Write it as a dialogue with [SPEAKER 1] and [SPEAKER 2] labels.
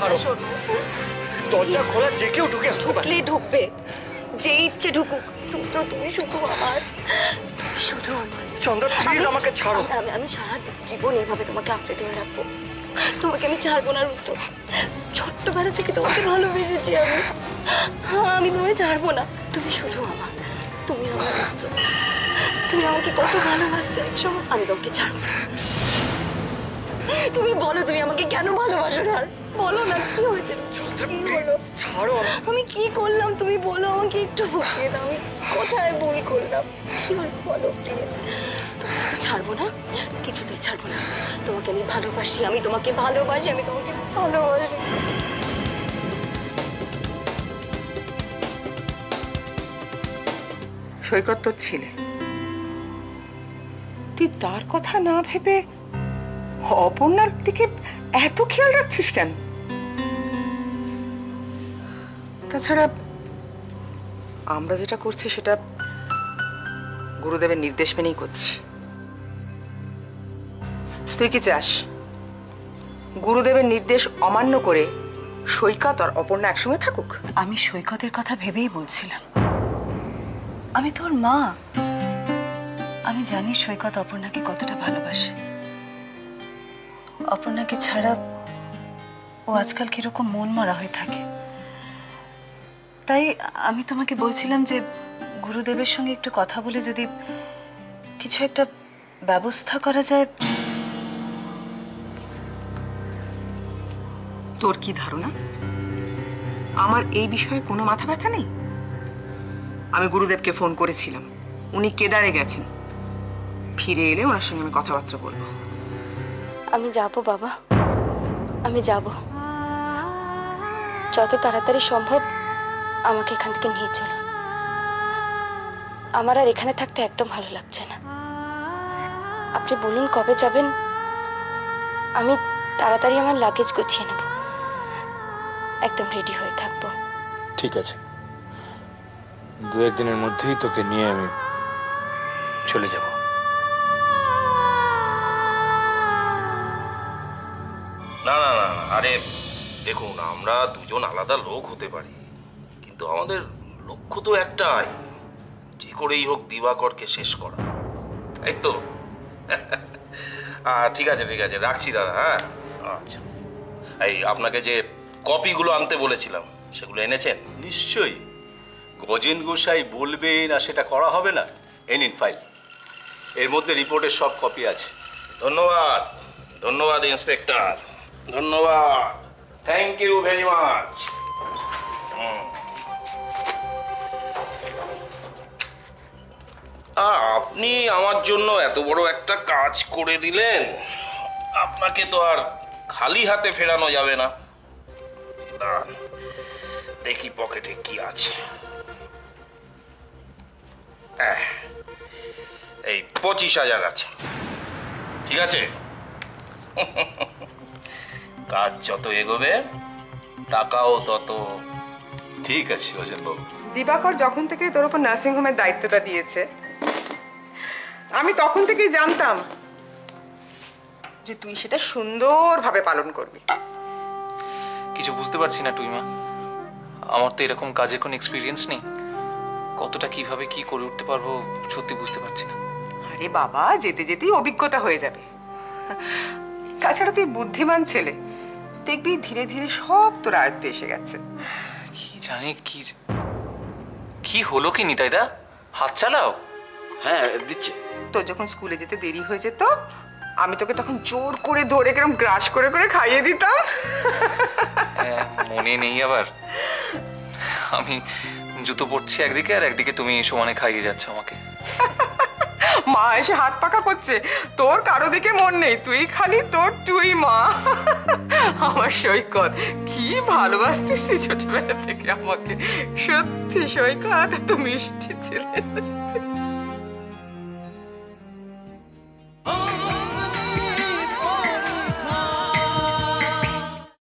[SPEAKER 1] ছাড়ো, দরজা খোলা, যে কেউ ঢুকে আসতে পারে।
[SPEAKER 2] ঢুকবে, যে ইচ্ছে ঢুকুক, রুদ্র তুমি শুধু আমার, শুধু আমার।
[SPEAKER 1] চন্দন প্লিজ আমাকে ছাড়ো।
[SPEAKER 2] আমি সারা জীবন এইভাবে তোমাকে আঁকড়ে ধরে রাখবো, তোমাকে আমি ছাড়বো না রুদ্র। ছোট্টবেলা থেকে তোমাকে ভালোবেসেছি আমি, আমি তোমায় ছাড়বো না। তুমি শুধু আমার, তুমি আমার রুদ্র। তুমি আমাকে কত ভালোবাসতে একসময়, আমি তোমাকে ছাড়বো না। তুমি বলো, তুমি আমাকে কেন ভালোবাসো না? বলো না, কি হয়েছে?
[SPEAKER 1] ছাড়ো,
[SPEAKER 2] আমি কি করলাম তুমি বলো, আমাকে একটু বুঝিয়ে দাও। আমি কোথায় ভুল করলাম, কি হলো বলো প্লিজ। তোমাকে ছাড়বো না, কিছুতেই ছাড়বো না। তোমাকে আমি ভালোবাসি, আমি তোমাকে ভালোবাসি, আমি তোমাকে ভালোবাসি।
[SPEAKER 3] সৈকত তোর ছিলে, তুই তার কথা না ভেবে অপর্ণার দিকে এত খেয়াল রাখছিস কেন? তাছাড়া আমরা যেটা করছি সেটা গুরুদেবের নির্দেশ মেনেই করছি। তুই কি চাস গুরুদেবের নির্দেশ অমান্য করে সৈকত আর অপর্ণা একসঙ্গে থাকুক?
[SPEAKER 4] আমি সৈকতের কথা ভেবেই বলছিলাম, আমি তোর মা, আমি জানি সৈকত অপর্ণাকে কতটা ভালোবাসে। অপর্ণাকে ছাড়া ও আজকাল কিরকম মন মরা হয়ে থাকে। তাই আমি তোমাকে বলছিলাম যে গুরুদেবের সঙ্গে একটু কথা বলে যদি কিছু একটা ব্যবস্থা করা যায়।
[SPEAKER 3] তোর কি ধারণা আমার এই বিষয়ে কোনো মাথা ব্যথা নেই? আমি গুরুদেবকে ফোন করেছিলাম, উনি কেদারে গেছেন, ফিরে এলে ওনার সঙ্গে আমি কথাবার্তা বলবো।
[SPEAKER 2] আমি যাব বাবা, আমি যাব। যত তাড়াতাড়ি সম্ভব আমাকে এখান থেকে নিয়ে চলো। আমার আর এখানে থাকতে একদম ভালো লাগছে না। আপনি বলুন কবে যাবেন, আমি তাড়াতাড়ি আমার লাগেজ গুছিয়ে নেব, একদম রেডি হয়ে থাকবো।
[SPEAKER 5] ঠিক আছে, 2-1 দিনের মধ্যেই তোকে নিয়ে আমি চলে যাব।
[SPEAKER 6] না না না, আরে দেখুন, আমরা দুজন আলাদা লোক হতে পারি, কিন্তু আমাদের লক্ষ্য তো একটাই, যে করেই হোক দিবাকরকে শেষ করা, এই তো। ঠিক আছে ঠিক আছে, রাখছি দাদা। হ্যাঁ আচ্ছা, এই আপনাকে যে কপিগুলো আনতে বলেছিলাম সেগুলো এনেছেন?
[SPEAKER 7] নিশ্চয়ই, গজেন গোসাই বলবেন আর সেটা করা হবে না। এই নিন ফাইল, এর মধ্যে রিপোর্টের সব কপি আছে।
[SPEAKER 6] ধন্যবাদ ধন্যবাদ ইন্সপেক্টর, ধন্যবাদ, থ্যাংক ইউ ভেরি মাচ। আপনি আমার জন্য এত বড় একটা কাজ করে দিলেন, আপনাকে তো আর খালি হাতে ফেরানো যাবে না। দাঁড়ান দেখি পকেটে কি আছে। এই 25,000 আছে, ঠিক আছে? কাজ যত এগোবে টাকাও তত।
[SPEAKER 7] ঠিক আছে অজনবাবু।
[SPEAKER 3] দিবাকর যখন থেকে তোর উপর নার্সিং হোমের দায়িত্বটা দিয়েছে, আমি তখন থেকেই জানতাম যে তুই সেটা সুন্দরভাবে পালন করবি।
[SPEAKER 8] কিছু বুঝতে পারছি না টুইমা, আমার তো এরকম কাজের কোনো এক্সপিরিয়েন্স নেই, কতটা কিভাবে কি করে উঠতে পারবো সত্যি বুঝতে পারছি না।
[SPEAKER 3] আরে বাবা, যেতে যেতেই অভিজ্ঞতা হয়ে যাবে। তাছাড়া তুই বুদ্ধিমান ছেলে, দেখবি ধীরে ধীরে সব তোর আয়ত্তে এসে গেছে।
[SPEAKER 8] কি জানি কি হলো কি নিতাইদা, হাত চালাও।
[SPEAKER 7] হ্যাঁ দিচ্ছি।
[SPEAKER 3] তোর যখন স্কুলে যেতে দেরি হয়ে যেত, আমি তোকে তখন জোর করে ধরে কেরম গ্রাস করে করে খাইয়ে দিতাম।
[SPEAKER 8] মনে নেই আবার, আমি জুতো পড়ছি একদিকে আর একদিকে তুমি সমানে খাইয়ে যাচ্ছ আমাকে।
[SPEAKER 3] মা এসে হাত পাকা করছে, তোর কারো দিকে মন নেই, তুই খালি তোর তুই মা। আমার সৈকত, কি ভালোবাসতিস ছোটবেলা থেকে আমাকে, সত্যি সৈকত এত মিষ্টি ছেলে।